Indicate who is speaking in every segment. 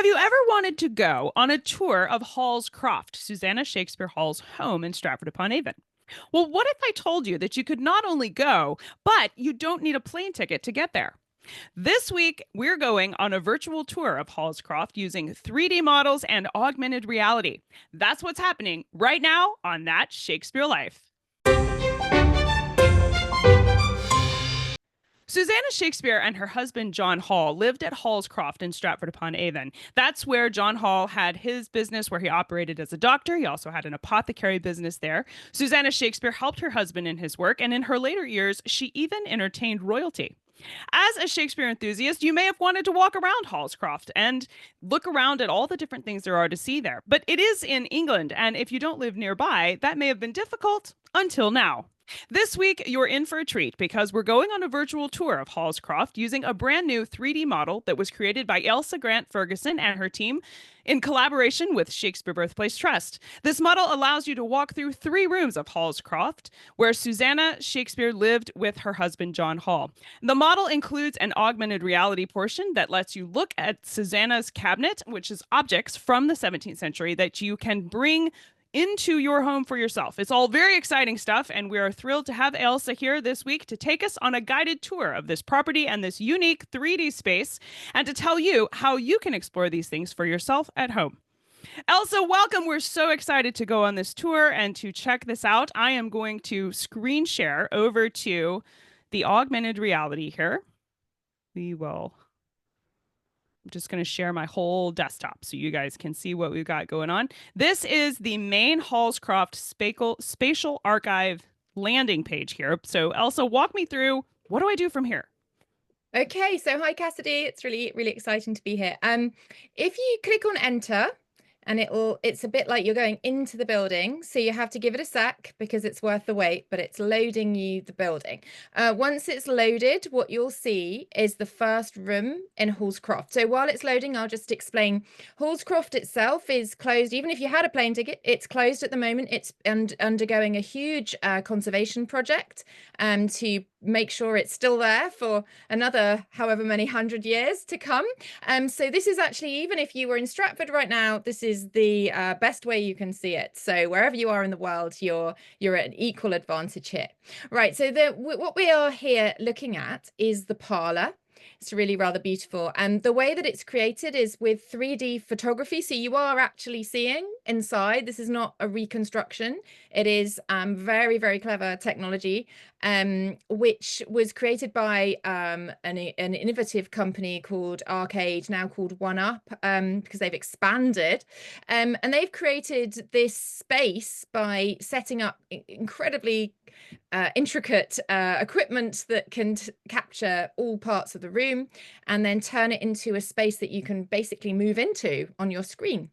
Speaker 1: Have you ever wanted to go on a tour of Hall's Croft, Susanna Shakespeare Hall's home in Stratford-upon-Avon? Well, what if I told you that you could not only go, but you don't need a plane ticket to get there? This week, we're going on a virtual tour of Hall's Croft using 3D models and augmented reality. That's what's happening right now on That Shakespeare Life. Susanna Shakespeare and her husband John Hall lived at Hall's Croft in Stratford-upon-Avon. That's where John Hall had his business where he operated as a doctor. He also had an apothecary business there. Susanna Shakespeare helped her husband in his work, and in her later years, she even entertained royalty. As a Shakespeare enthusiast, you may have wanted to walk around Hall's Croft and look around at all the different things there are to see there. But it is in England, and if you don't live nearby, that may have been difficult until now. This week, you're in for a treat because we're going on a virtual tour of Hall's Croft using a brand new 3D model that was created by Ailsa Grant Ferguson and her team in collaboration with Shakespeare Birthplace Trust. This model allows you to walk through 3 rooms of Hall's Croft, where Susanna Shakespeare lived with her husband, John Hall. The model includes an augmented reality portion that lets you look at Susanna's cabinet, which is objects from the 17th century that you can bring into your home for yourself. It's all very exciting stuff, and we are thrilled to have Ailsa here this week to take us on a guided tour of this property and this unique 3D space, and to tell you how you can explore these things for yourself at home. Ailsa, welcome. We're so excited to go on this tour and to check this out. I am going to screen share over to the augmented reality here. I'm just going to share my whole desktop so you guys can see what we've got going on. This is the main Hall's Croft Spatial Archive landing page here. So Ailsa, walk me through, what do I do from here?
Speaker 2: Okay, so hi Cassidy, it's really exciting to be here. If you click on enter, and it's a bit like you're going into the building, so you have to give it a sec because it's worth the wait, but it's loading you the building. Once it's loaded, what you'll see is the first room in Hall's Croft. So while it's loading, I'll just explain. Hall's Croft itself is closed. Even if you had a plane ticket, it's closed at the moment. It's undergoing a huge conservation project to make sure it's still there for another however many 100 years to come. So this is actually, even if you were in Stratford right now, this is the best way you can see it. So wherever you are in the world, you're at an equal advantage here. Right, so what we are here looking at is the parlor. It's really rather beautiful. And the way that it's created is with 3D photography. So you are actually seeing inside. This is not a reconstruction. It is very clever technology, which was created by an innovative company called Arcade, now called One Up, because they've expanded. And they've created this space by setting up incredibly intricate equipment that can capture all parts of the room and then turn it into a space that you can basically move into on your screen.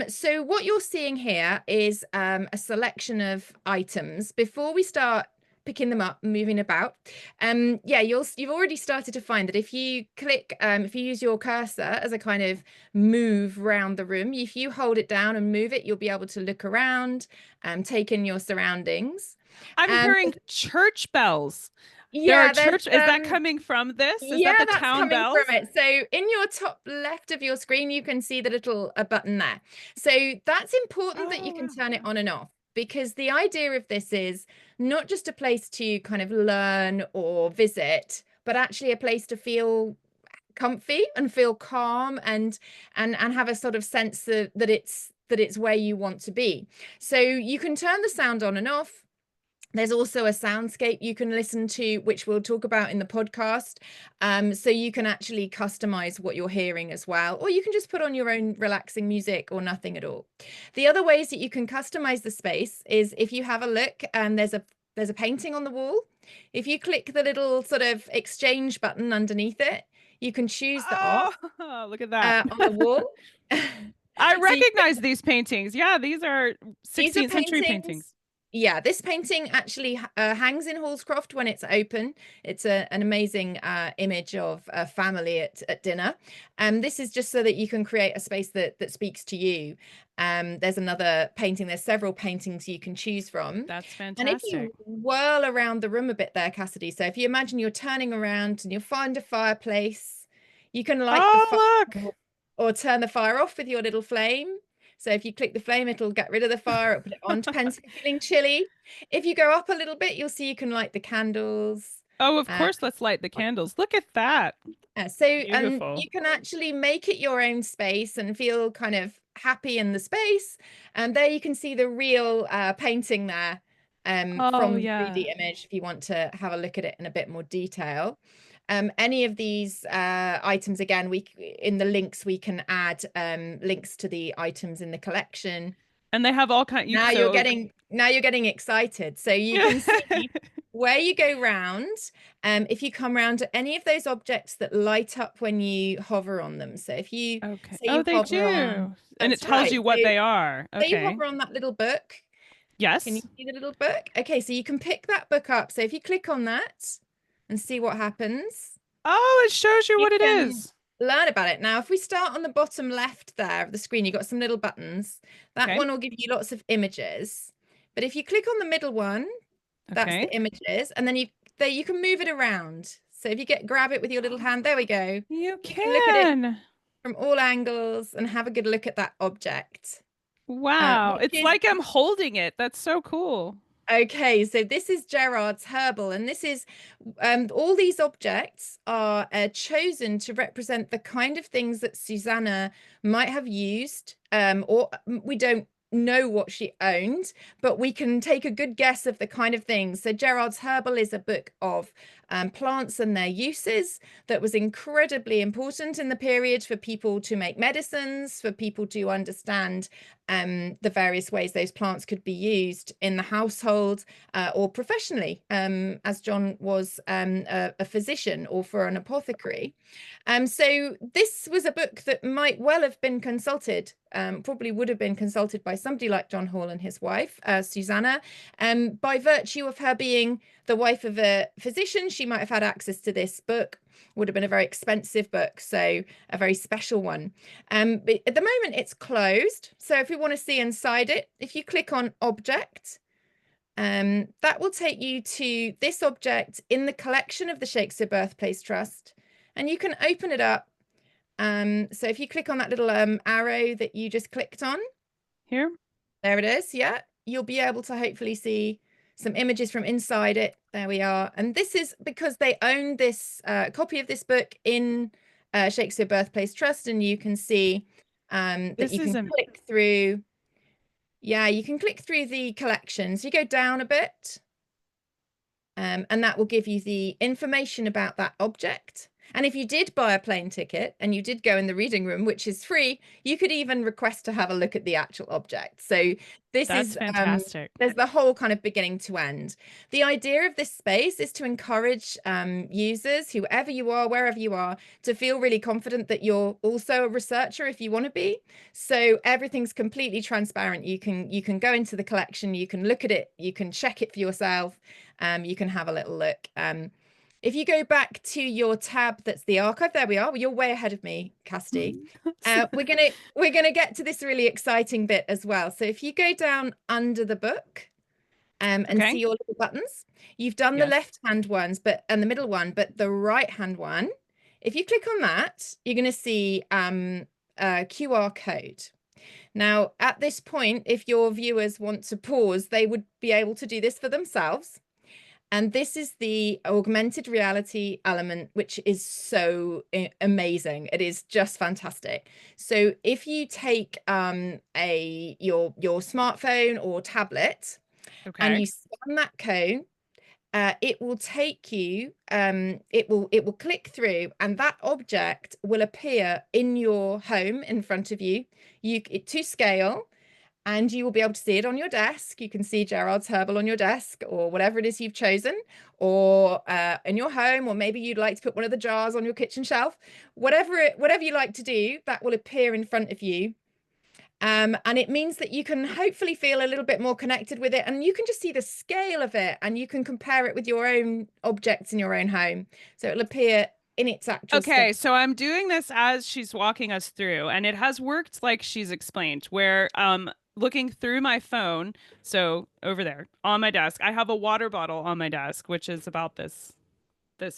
Speaker 2: So what you're seeing here is a selection of items. Before we start picking them up and moving about, yeah, you've already started to find that if you click, if you use your cursor as a kind of move around the room, if you hold it down and move it, you'll be able to look around and take in your surroundings.
Speaker 1: I'm hearing church bells.
Speaker 2: Yeah,
Speaker 1: is that coming from this? Is
Speaker 2: yeah,
Speaker 1: that the
Speaker 2: that's
Speaker 1: town
Speaker 2: coming
Speaker 1: bells?
Speaker 2: from it. So in your top left of your screen, you can see the little button there. So that's important that you can turn it on and off, because the idea of this is not just a place to kind of learn or visit, but actually a place to feel comfy and feel calm and have a sort of sense that it's where you want to be. So you can turn the sound on and off. There's also a soundscape you can listen to, which we'll talk about in the podcast. So you can actually customize what you're hearing as well, or you can just put on your own relaxing music or nothing at all. The other ways that you can customize the space is if you have a look, and there's a painting on the wall. If you click the little sort of exchange button underneath it, you can choose the art
Speaker 1: Look at that.
Speaker 2: on the wall.
Speaker 1: I recognize these paintings. Yeah, these are 16th century paintings.
Speaker 2: Yeah, this painting actually hangs in Hall's Croft when it's open. It's an amazing image of a family at dinner. This is just so that you can create a space that speaks to you. There's another painting. There's several paintings you can choose from.
Speaker 1: That's fantastic.
Speaker 2: And if you whirl around the room a bit there, Cassidy, so if you imagine you're turning around and you'll find a fireplace, you can light the fire.
Speaker 1: Look.
Speaker 2: or turn the fire off with your little flame. So if you click the flame, it'll get rid of the fire, it'll put it on. Depends if you're feeling chilly. If you go up a little bit, you'll see you can light the candles.
Speaker 1: Oh, of
Speaker 2: Uh,
Speaker 1: course, let's light the candles. Look at that.
Speaker 2: so, and
Speaker 1: Beautiful.
Speaker 2: you can actually make it your own space and feel kind of happy in the space. And there you can see the real painting there
Speaker 1: Oh,
Speaker 2: from the
Speaker 1: yeah.
Speaker 2: 3D image if you want to have a look at it in a bit more detail. Any of these items, again, we in the links we can add links to the items in the collection.
Speaker 1: And they have all kind you
Speaker 2: Now you're getting excited. So you
Speaker 1: yeah.
Speaker 2: can see where you go round. If you come round to any of those objects that light up when you hover on them. So if you
Speaker 1: Okay.
Speaker 2: say
Speaker 1: Oh,
Speaker 2: you
Speaker 1: they
Speaker 2: hover on,
Speaker 1: do. And it
Speaker 2: that's
Speaker 1: tells
Speaker 2: right.
Speaker 1: you what
Speaker 2: So
Speaker 1: they are.
Speaker 2: say you
Speaker 1: Okay.
Speaker 2: hover on that little book. Can you
Speaker 1: Yes.
Speaker 2: see the little book? Okay, so you can pick that book up. So if you click on that and see what happens,
Speaker 1: Oh, it shows you
Speaker 2: you
Speaker 1: what it
Speaker 2: can
Speaker 1: is.
Speaker 2: learn about it. Now, if we start on the bottom left there of the screen, you've got some little buttons. That
Speaker 1: Okay.
Speaker 2: one will give you lots of images. But if you click on the middle one, that's
Speaker 1: Okay.
Speaker 2: the images, and then you can move it around. So if you grab it with your little hand, there we go.
Speaker 1: You
Speaker 2: You can look at it
Speaker 1: can.
Speaker 2: from all angles and have a good look at that object.
Speaker 1: Wow.
Speaker 2: Which
Speaker 1: It's
Speaker 2: is
Speaker 1: like I'm holding it. That's so cool.
Speaker 2: Okay, so this is Gerard's herbal, and this is all these objects are chosen to represent the kind of things that Susanna might have used, or we don't know what she owned, but we can take a good guess of the kind of things. So Gerard's Herbal is a book of plants and their uses that was incredibly important in the period for people to make medicines, for people to understand the various ways those plants could be used in the household or professionally, as John was a physician or for an apothecary. So this was a book that might well have been consulted, probably would have been consulted by somebody like John Hall and his wife, Susanna. By virtue of her being the wife of a physician, she might have had access to this book. Would have been a very expensive book, so a very special one. But at the moment, it's closed. So if we want to see inside it, if you click on Object, that will take you to this object in the collection of the Shakespeare Birthplace Trust, and you can open it up. So if you click on that little arrow that you just clicked on,
Speaker 1: Here.
Speaker 2: there it is. Yeah, you'll be able to hopefully see some images from inside it. There we are. And this is because they own this copy of this book in Shakespeare Birthplace Trust, and you can see that
Speaker 1: This
Speaker 2: you
Speaker 1: is
Speaker 2: can
Speaker 1: a
Speaker 2: click through. Yeah, you can click through the collections. You go down a bit, and that will give you the information about that object. And if you did buy a plane ticket and you did go in the reading room, which is free, you could even request to have a look at the actual object. So this
Speaker 1: that's
Speaker 2: is
Speaker 1: fantastic.
Speaker 2: there's the whole kind of beginning to end. The idea of this space is to encourage users, whoever you are, wherever you are, to feel really confident that you're also a researcher if you want to be. So everything's completely transparent. You can go into the collection, you can look at it, you can check it for yourself, you can have a little look. If you go back to your tab, that's the archive. There we are. Well, you're way ahead of me, Cassidy. We're gonna get to this really exciting bit as well. So if you go down under the book, and
Speaker 1: Okay.
Speaker 2: see your little buttons, you've done the
Speaker 1: Yes.
Speaker 2: left hand ones, and the middle one, but the right hand one, if you click on that, you're gonna see a QR code. Now, at this point, if your viewers want to pause, they would be able to do this for themselves. And this is the augmented reality element, which is so amazing. It is just fantastic. So if you take your smartphone or tablet and
Speaker 1: Okay.
Speaker 2: you scan that code, it will take you, it will click through, and that object will appear in your home in front of you, to scale, and you will be able to see it on your desk. You can see Gerard's Herbal on your desk or whatever it is you've chosen, or in your home, or maybe you'd like to put one of the jars on your kitchen shelf. Whatever you like to do, that will appear in front of you. And it means that you can hopefully feel a little bit more connected with it, and you can just see the scale of it, and you can compare it with your own objects in your own home. So it'll appear in its actual scale.
Speaker 1: Okay, so I'm doing this as she's walking us through, and it has worked like she's explained, where looking through my phone, so over there on my desk, I have a water bottle on my desk, which is about this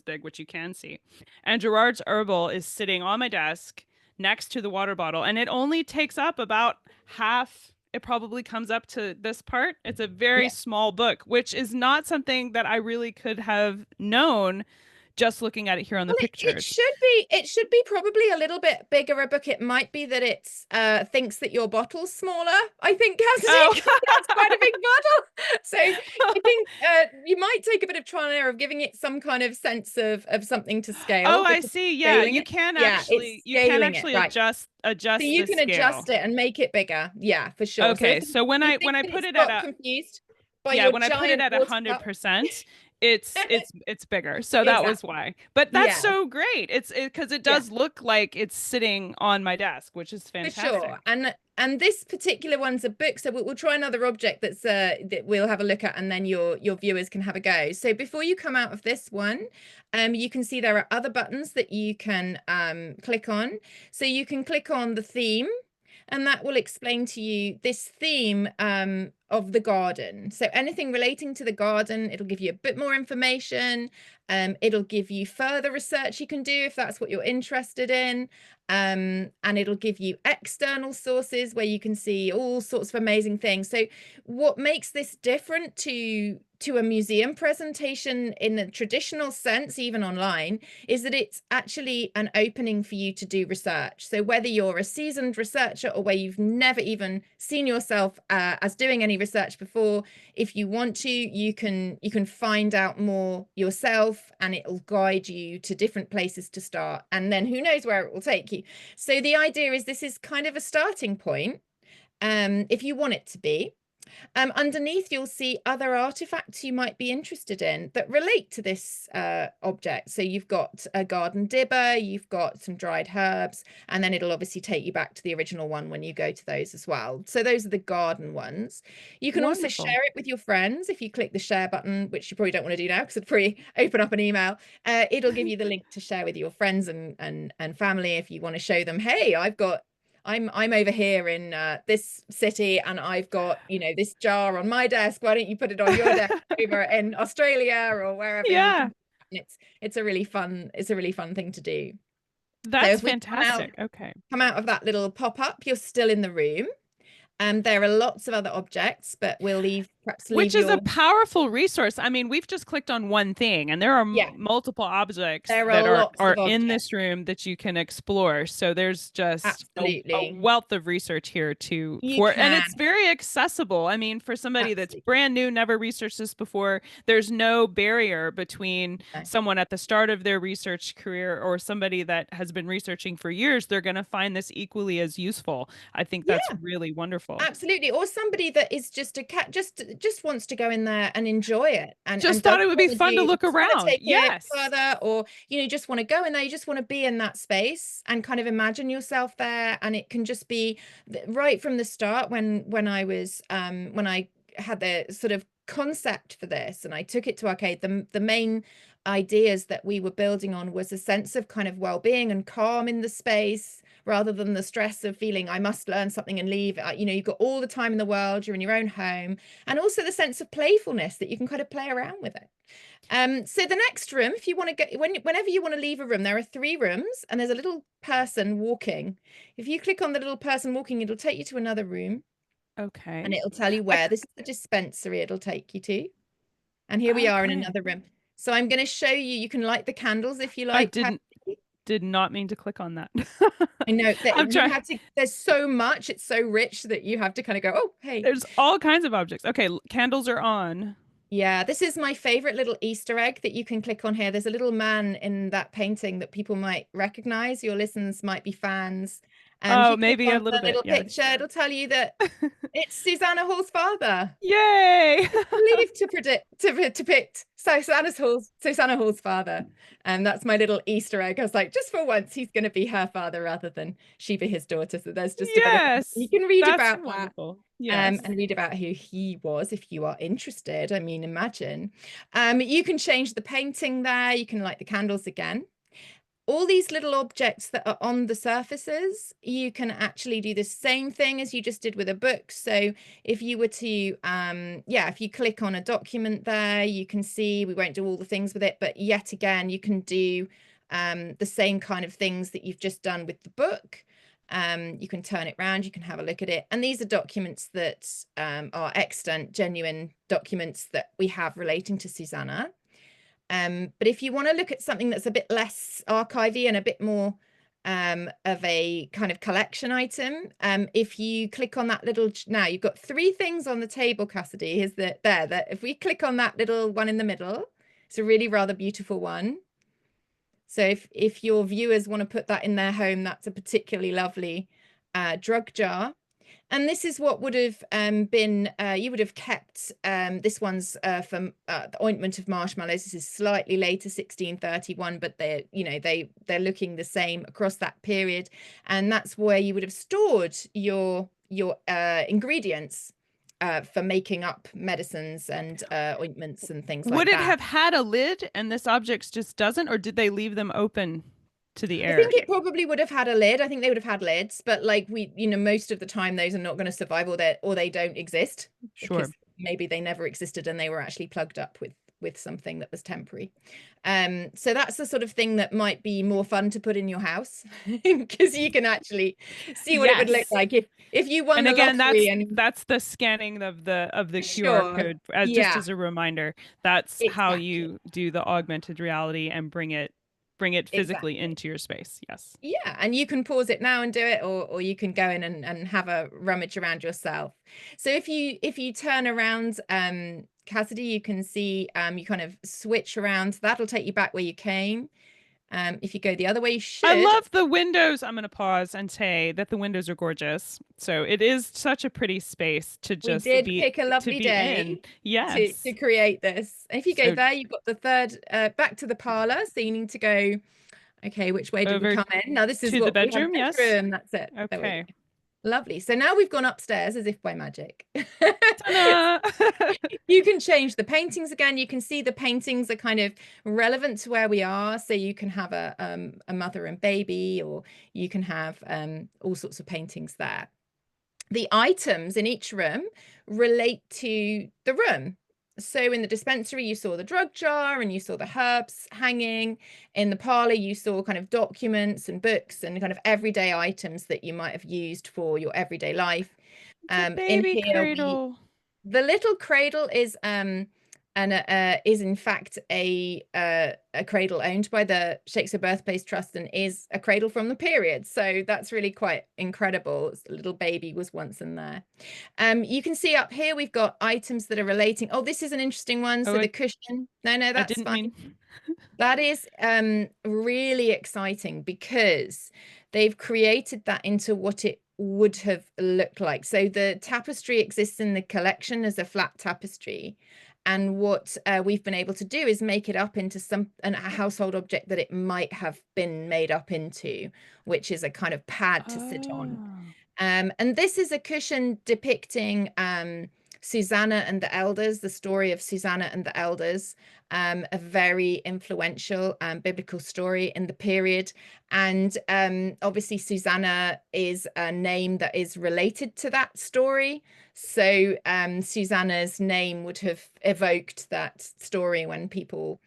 Speaker 1: big, which you can see. And Gerard's Herbal is sitting on my desk next to the water bottle. And it only takes up about half. It probably comes up to this part. It's a very
Speaker 2: Yeah.
Speaker 1: small book, which is not something that I really could have known just looking at it here on the
Speaker 2: Well, it
Speaker 1: pictures.
Speaker 2: should be, it should be probably a little bit bigger a book. It might be that it's thinks that your bottle's smaller. I think
Speaker 1: Oh,
Speaker 2: Cassidy that's quite a big bottle. So I think you might take a bit of trial and error of giving it some kind of sense of something to scale,
Speaker 1: oh, I
Speaker 2: because
Speaker 1: see. Yeah,
Speaker 2: scaling it. Yeah, it's
Speaker 1: you can
Speaker 2: scaling it,
Speaker 1: actually
Speaker 2: right. So
Speaker 1: adjust
Speaker 2: you
Speaker 1: the
Speaker 2: can
Speaker 1: scale.
Speaker 2: adjust it and make it bigger. Yeah, for sure. So
Speaker 1: Okay, so
Speaker 2: if you
Speaker 1: when
Speaker 2: think
Speaker 1: I
Speaker 2: that
Speaker 1: put
Speaker 2: it's
Speaker 1: it at
Speaker 2: got
Speaker 1: a
Speaker 2: confused by
Speaker 1: yeah,
Speaker 2: your
Speaker 1: when I put it
Speaker 2: giant
Speaker 1: at a
Speaker 2: water
Speaker 1: hundred
Speaker 2: cup,
Speaker 1: percent, it's bigger. So that was
Speaker 2: exactly.
Speaker 1: why. But that's
Speaker 2: Yeah.
Speaker 1: so great. It's because it
Speaker 2: Yeah.
Speaker 1: does look like it's sitting on my desk, which is
Speaker 2: For sure.
Speaker 1: fantastic.
Speaker 2: And this particular one's a book, so we'll try another object that we'll have a look at, and then your viewers can have a go. So before you come out of this one, you can see there are other buttons that you can click on. So you can click on the theme, and that will explain to you this theme of the garden. So anything relating to the garden, it'll give you a bit more information. It'll give you further research you can do if that's what you're interested in. And it'll give you external sources where you can see all sorts of amazing things. So what makes this different to a museum presentation in the traditional sense, even online, is that it's actually an opening for you to do research. So whether you're a seasoned researcher or where you've never even seen yourself as doing any research before, if you want to, you can find out more yourself, and it'll guide you to different places to start, and then who knows where it will take you. So the idea is this is kind of a starting point, if you want it to be. Underneath, you'll see other artifacts you might be interested in that relate to this object. So you've got a garden dibber, you've got some dried herbs, and then it'll obviously take you back to the original one when you go to those as well. So those are the garden ones. You can also
Speaker 1: Wonderful.
Speaker 2: share it with your friends if you click the share button, which you probably don't want to do now because it'll probably open up an email. It'll give you the link to share with your friends and family if you want to show them, hey, I'm over here in this city, and I've got, this jar on my desk. Why don't you put it on your desk over in Australia or wherever you
Speaker 1: Yeah,
Speaker 2: can? It's a really fun thing to do. So
Speaker 1: that's
Speaker 2: if we
Speaker 1: fantastic. Okay.
Speaker 2: come out of that little pop-up, you're still in the room. There are lots of other objects, but we'll perhaps leave
Speaker 1: Which is a
Speaker 2: your
Speaker 1: powerful resource. I mean, we've just clicked on one thing, and there are
Speaker 2: yeah,
Speaker 1: multiple objects
Speaker 2: there
Speaker 1: that
Speaker 2: are lots
Speaker 1: are
Speaker 2: of
Speaker 1: in
Speaker 2: objects.
Speaker 1: this room that you can explore. So there's just a
Speaker 2: Absolutely.
Speaker 1: wealth of research here
Speaker 2: You
Speaker 1: for, and
Speaker 2: can.
Speaker 1: it's very accessible. I mean, for somebody that's
Speaker 2: Absolutely.
Speaker 1: brand new, never researched this before, there's no barrier between someone at the start of their research career or somebody that has been researching for years. They're going to find this equally as useful. I think that's
Speaker 2: Yeah.
Speaker 1: really wonderful.
Speaker 2: Absolutely. Or somebody that is just a cat, just wants to go in there and enjoy it,
Speaker 1: Just
Speaker 2: and
Speaker 1: thought
Speaker 2: doesn't
Speaker 1: it would be
Speaker 2: want to
Speaker 1: fun to
Speaker 2: do
Speaker 1: look
Speaker 2: just want to
Speaker 1: around.
Speaker 2: take it
Speaker 1: Yes.
Speaker 2: further, or just want to go in there, you just want to be in that space and kind of imagine yourself there. And it can just be right from the start when I was when I had the sort of concept for this and I took it to arcade, the main ideas that we were building on was a sense of kind of well-being and calm in the space, rather than the stress of feeling I must learn something and leave. You've got all the time in the world, you're in your own home, and also the sense of playfulness that you can kind of play around with it. So the next room, if you want to get whenever you want to leave a room, there are 3 rooms, and there's a little person walking. If you click on the little person walking, it'll take you to another room, and
Speaker 1: Okay.
Speaker 2: it'll tell you
Speaker 1: I
Speaker 2: where. This is the dispensary it'll take you to. And here we are in
Speaker 1: okay.
Speaker 2: another room. So I'm going to show you. You can light the candles if you
Speaker 1: I
Speaker 2: like.
Speaker 1: did not mean to click on that.
Speaker 2: I know
Speaker 1: I'm
Speaker 2: that you
Speaker 1: trying.
Speaker 2: have to, there's so much, it's so rich that you have to kind of go, oh, hey.
Speaker 1: There's all kinds of objects. Okay, candles are on.
Speaker 2: Yeah, this is my favorite little Easter egg that you can click on here. There's a little man in that painting that people might recognize. Your listeners might be fans. If
Speaker 1: Oh,
Speaker 2: you click
Speaker 1: maybe a
Speaker 2: on
Speaker 1: little
Speaker 2: the
Speaker 1: bit.
Speaker 2: little
Speaker 1: Yeah.
Speaker 2: picture, it'll tell you that it's Susanna Hall's father.
Speaker 1: Yay!
Speaker 2: Believed to depict Susanna Hall's father. And that's my little Easter egg. I was like, just for once, he's going to be her father rather than she be his daughter. So there's just a bit of, you
Speaker 1: Yes.
Speaker 2: can read
Speaker 1: That's
Speaker 2: about that.
Speaker 1: wonderful. Yes.
Speaker 2: And read about who he was if you are interested. I mean, imagine. You can change the painting there. You can light the candles again. All these little objects that are on the surfaces, you can actually do the same thing as you just did with a book. So if you were to, if you click on a document there, you can see, we won't do all the things with it, but yet again, you can do the same kind of things that you've just done with the book. You can turn it around, you can have a look at it. And these are documents that are extant, genuine documents that we have relating to Susanna. But if you want to look at something that's a bit less archivy and a bit more of a kind of collection item, if you click on that little, now you've got three things on the table, Cassidy, is that that if we click on that little one in the middle, it's a really rather beautiful one. So if your viewers want to put that in their home, that's a particularly lovely drug jar. And this is what would have been, you would have kept, this one's from the Ointment of Marshmallows. This is slightly later, 1631, but they're, you know, they're looking the same across that period. And that's where you would have stored your ingredients for making up medicines and ointments and things
Speaker 1: Would
Speaker 2: like
Speaker 1: it
Speaker 2: that.
Speaker 1: have had a lid and this object just doesn't, or did they leave them open to the
Speaker 2: I
Speaker 1: air?
Speaker 2: think it probably would have had a lid. I think they would have had lids, but like we, you know, most of the time those are not going to survive, or they don't exist
Speaker 1: Sure.
Speaker 2: because maybe they never existed and they were actually plugged up with something that was temporary. So that's the sort of thing that might be more fun to put in your house because you can actually see what it would look
Speaker 1: Yes.
Speaker 2: like if you won
Speaker 1: And
Speaker 2: the
Speaker 1: again,
Speaker 2: lottery. And
Speaker 1: that's the scanning of the QR
Speaker 2: sure,
Speaker 1: code as just
Speaker 2: yeah,
Speaker 1: as a reminder. That's how
Speaker 2: exactly.
Speaker 1: you do the augmented reality and bring it physically
Speaker 2: Exactly.
Speaker 1: into your space. Yes.
Speaker 2: Yeah, and you can pause it now and do it, or you can go in and have a rummage around yourself. So if you turn around, Cassidy, you can see you kind of switch around. That'll take you back where you came. If you go the other way, you
Speaker 1: I
Speaker 2: should.
Speaker 1: love the windows. I'm going to pause and say that the windows are gorgeous. So it is such a pretty space to
Speaker 2: We
Speaker 1: just
Speaker 2: did pick a
Speaker 1: to
Speaker 2: lovely
Speaker 1: be in.
Speaker 2: day to
Speaker 1: Yes.
Speaker 2: create this. If you go
Speaker 1: So
Speaker 2: there, you've got the third back to the parlor. So you need to go, okay, which way did we
Speaker 1: over
Speaker 2: come in? Now this is
Speaker 1: to the
Speaker 2: what we have,
Speaker 1: bedroom. Yes.
Speaker 2: bedroom. That's it. There we go.
Speaker 1: Okay.
Speaker 2: Lovely. So now we've gone upstairs as if by magic.
Speaker 1: Ta-da!
Speaker 2: You can change the paintings again. You can see the paintings are kind of relevant to where we are. So you can have a mother and baby, or you can have all sorts of paintings there. The items in each room relate to the room. So in the dispensary, you saw the drug jar and you saw the herbs hanging. In the parlor, you saw kind of documents and books and kind of everyday items that you might have used for your everyday life.
Speaker 1: It's a
Speaker 2: In
Speaker 1: baby
Speaker 2: here,
Speaker 1: cradle.
Speaker 2: the little cradle is in fact a cradle owned by the Shakespeare Birthplace Trust and is a cradle from the period. So that's really quite incredible. A little baby was once in there. You can see up here we've got items that are relating. Oh, this is an interesting one.
Speaker 1: Oh,
Speaker 2: So the cushion. No,
Speaker 1: I
Speaker 2: that's
Speaker 1: didn't
Speaker 2: fine.
Speaker 1: mean.
Speaker 2: That is really exciting because they've created that into what it would have looked like. So the tapestry exists in the collection as a flat tapestry. And what we've been able to do is make it up into a household object that it might have been made up into, which is a kind of pad to sit on.
Speaker 1: Oh.
Speaker 2: And this is a cushion depicting Susanna and the Elders, the story of Susanna and the Elders, a very influential biblical story in the period. And obviously, Susanna is a name that is related to that story. So Susanna's name would have evoked that story when people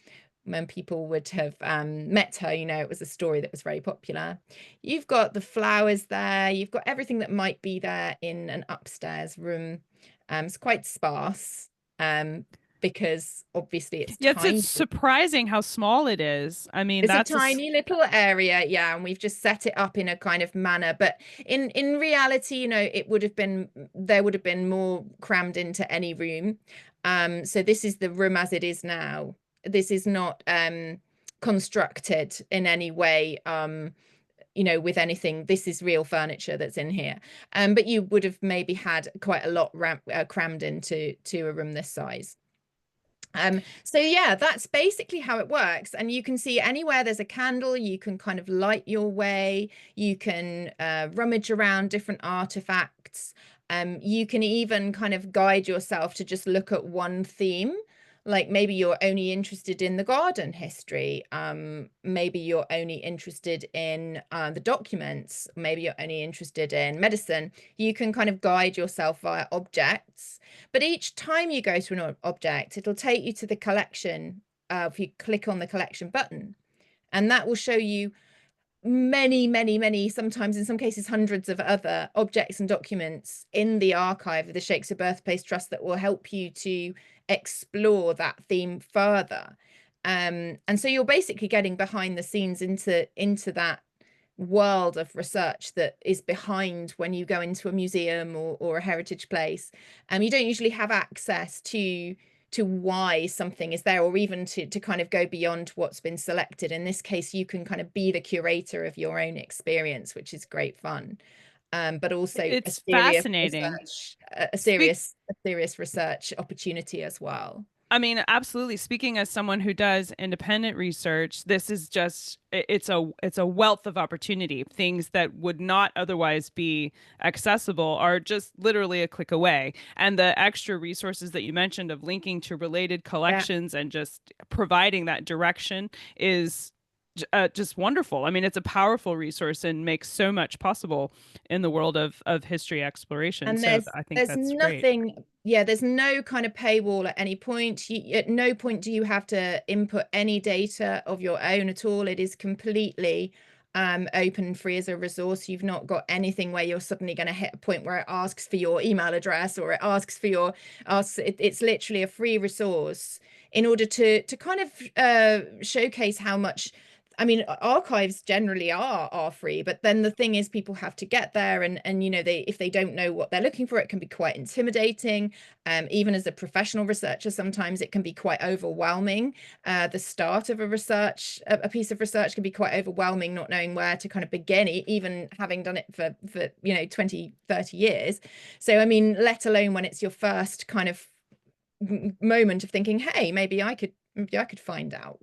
Speaker 2: would have met her. You know, it was a story that was very popular. You've got the flowers there. You've got everything that might be there in an upstairs room. It's quite sparse because obviously it's
Speaker 1: Yes, it's
Speaker 2: tiny.
Speaker 1: surprising how small it is. I mean,
Speaker 2: It's a
Speaker 1: that's
Speaker 2: tiny little area, yeah, and we've just set it up in a kind of manner. But in reality, you know, it would have been there would have been more crammed into any room. So this is the room as it is now. This is not constructed in any way you know, with anything. This is real furniture that's in here. But you would have maybe had quite a lot crammed into a room this size. So yeah, that's basically how it works. And you can see anywhere there's a candle, you can kind of light your way, you can rummage around different artifacts. You can even kind of guide yourself to just look at one theme. Like maybe you're only interested in the garden history. Maybe you're only interested in the documents. Maybe you're only interested in medicine. You can kind of guide yourself via objects. But each time you go to an object, it'll take you to the collection if you click on the collection button. And that will show you many, sometimes in some cases hundreds of other objects and documents in the archive of the Shakespeare Birthplace Trust that will help you to explore that theme further. And so you're basically getting behind the scenes into that world of research that is behind when you go into a museum or a heritage place. You don't usually have access to why something is there, or even to kind of go beyond what's been selected. In this case, you can kind of be the curator of your own experience, which is great fun. But also a
Speaker 1: It's
Speaker 2: serious
Speaker 1: fascinating.
Speaker 2: research,
Speaker 1: Speak
Speaker 2: a serious research opportunity as well.
Speaker 1: I mean, absolutely. Speaking as someone who does independent research, this is just it's a wealth of opportunity. Things that would not otherwise be accessible are just literally a click away. And the extra resources that you mentioned of linking to related
Speaker 2: Yeah.
Speaker 1: collections and just providing that direction is just wonderful. I mean, it's a powerful resource and makes so much possible in the world of history exploration.
Speaker 2: And
Speaker 1: So I think
Speaker 2: there's
Speaker 1: that's great.
Speaker 2: nothing, yeah, there's no kind of paywall at any point. At no point do you have to input any data of your own at all. It is completely open and free as a resource. You've not got anything where you're suddenly going to hit a point where it asks for your email address, or it asks for your it's literally a free resource in order to kind of showcase how much. I mean, archives generally are free, but then the thing is, people have to get there, and they, if they don't know what they're looking for, it can be quite intimidating. Even as a professional researcher, sometimes it can be quite overwhelming. The start of a piece of research can be quite overwhelming, not knowing where to kind of begin, even having done it for 20, 30 years. So I mean, let alone when it's your first kind of moment of thinking, hey, maybe I could find out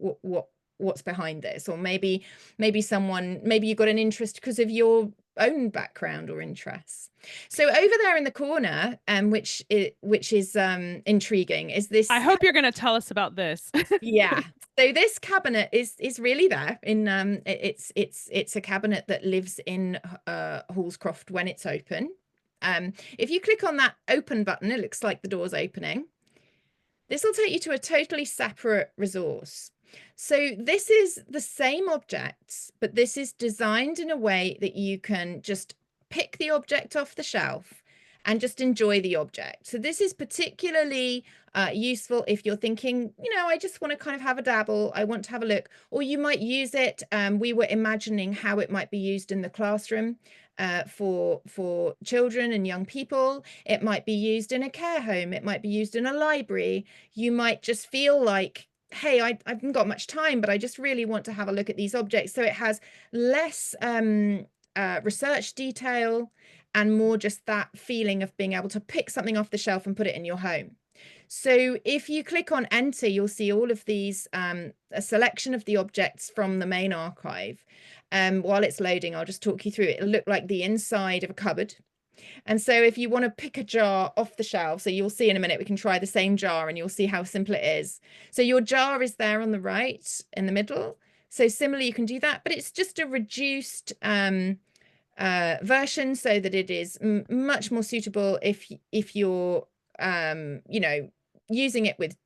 Speaker 2: what's behind this, or maybe maybe you got an interest because of your own background or interests. So over there in the corner, which is intriguing, is
Speaker 1: I
Speaker 2: this
Speaker 1: hope you're going to tell us about this.
Speaker 2: yeah. So this cabinet is really there in it's a cabinet that lives in Hall's Croft when it's open. If you click on that open button, it looks like the door's opening. This will take you to a totally separate resource. So this is the same objects, but this is designed in a way that you can just pick the object off the shelf and just enjoy the object. So this is particularly useful if you're thinking, I just want to kind of have a dabble, I want to have a look, or you might use it. We were imagining how it might be used in the classroom for children and young people. It might be used in a care home. It might be used in a library. You might just feel like, hey, I haven't got much time, but I just really want to have a look at these objects. So it has less research detail and more just that feeling of being able to pick something off the shelf and put it in your home. So if you click on enter, you'll see all of these, a selection of the objects from the main archive. While it's loading, I'll just talk you through it. It'll look like the inside of a cupboard. And so if you want to pick a jar off the shelf, so you'll see in a minute, we can try the same jar and you'll see how simple it is. So your jar is there on the right in the middle. So similarly, you can do that, but it's just a reduced version so that it is much more suitable if you're using it with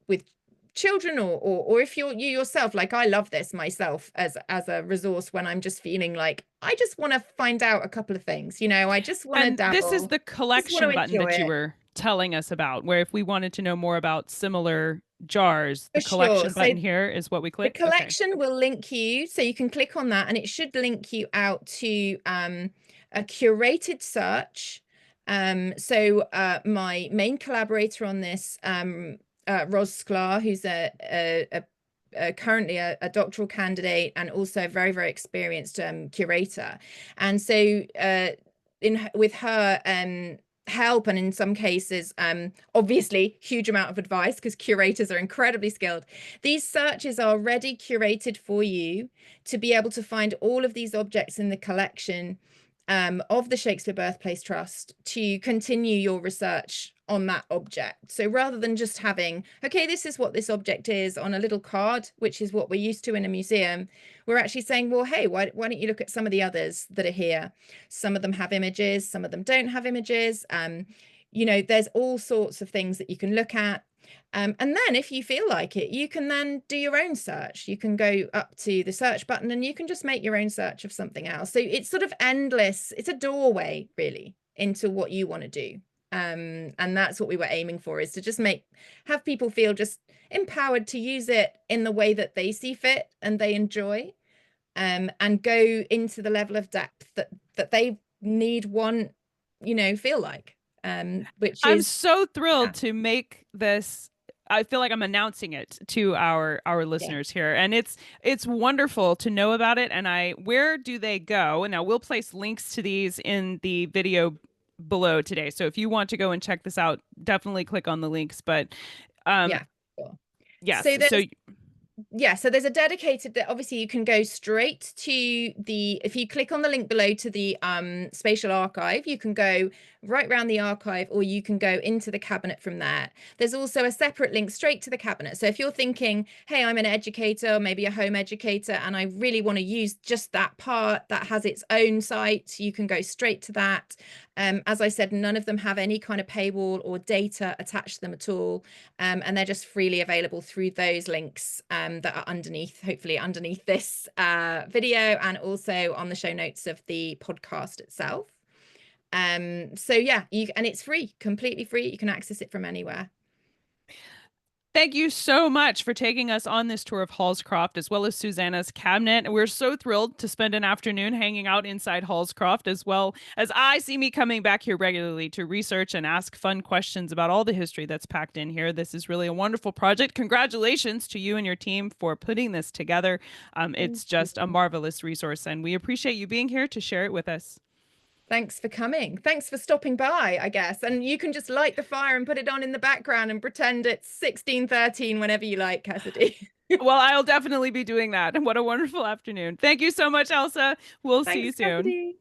Speaker 2: children, or if you yourself, like I love this myself as a resource when I'm just feeling like I just want to find out a couple of things, I just want to
Speaker 1: And this is
Speaker 2: dabble,
Speaker 1: the
Speaker 2: just want to
Speaker 1: collection button
Speaker 2: enjoy
Speaker 1: that you
Speaker 2: it.
Speaker 1: were telling us about, where if we wanted to know more about similar jars,
Speaker 2: For
Speaker 1: the
Speaker 2: sure.
Speaker 1: collection
Speaker 2: So
Speaker 1: button here is what we
Speaker 2: the
Speaker 1: click. Okay.
Speaker 2: collection will link you, so you can click on that and it should link you out to a curated search. So my main collaborator on this, Ros Sklar, who's currently a doctoral candidate and also a very, very experienced curator. And so with her help, and in some cases obviously huge amount of advice, because curators are incredibly skilled, these searches are already curated for you to be able to find all of these objects in the collection of the Shakespeare Birthplace Trust to continue your research on that object. So rather than just having, okay, this is what this object is on a little card, which is what we're used to in a museum, we're actually saying, well, hey, why don't you look at some of the others that are here? Some of them have images, some of them don't have images. There's all sorts of things that you can look at. And then if you feel like it, you can then do your own search. You can go up to the search button and you can just make your own search of something else. So it's sort of endless. It's a doorway really into what you want to do. And that's what we were aiming for, is to just have people feel just empowered to use it in the way that they see fit and they enjoy, and go into the level of depth that they need, want, feel like, which
Speaker 1: I'm
Speaker 2: is,
Speaker 1: so thrilled
Speaker 2: yeah,
Speaker 1: to make this. I feel like I'm announcing it to our
Speaker 2: yeah,
Speaker 1: listeners here, and it's wonderful to know about it. And where do they go? And now we'll place links to these in the video below today. So if you want to go and check this out, definitely click on the links. But um,
Speaker 2: yeah, sure.
Speaker 1: yes,
Speaker 2: So
Speaker 1: so
Speaker 2: so there's a dedicated, that obviously you can go straight to the, if you click on the link below to the spatial archive, you can go right around the archive, or you can go into the cabinet from there. There's also a separate link straight to the cabinet. So if you're thinking, hey, I'm an educator, maybe a home educator, and I really want to use just that part that has its own site, you can go straight to that. As I said, none of them have any kind of paywall or data attached to them at all. And they're just freely available through those links that are underneath, hopefully underneath this video, and also on the show notes of the podcast itself. So yeah, and it's free, completely free. You can access it from anywhere.
Speaker 1: thank you so much for taking us on this tour of Hall's Croft, as well as Susanna's cabinet. We're so thrilled to spend an afternoon hanging out inside Hall's Croft, as well as I see me coming back here regularly to research and ask fun questions about all the history that's packed in here. This is really a wonderful project. Congratulations to you and your team for putting this together.
Speaker 2: Thank
Speaker 1: It's just a
Speaker 2: you.
Speaker 1: marvelous resource, and we appreciate you being here to share it with us.
Speaker 2: Thanks for coming. Thanks for stopping by, I guess. And you can just light the fire and put it on in the background and pretend it's 1613 whenever you like, Cassidy.
Speaker 1: Well, I'll definitely be doing that. What a wonderful afternoon. Thank you so much, Ailsa. We'll see you
Speaker 2: Thanks,
Speaker 1: soon.
Speaker 2: Cassidy.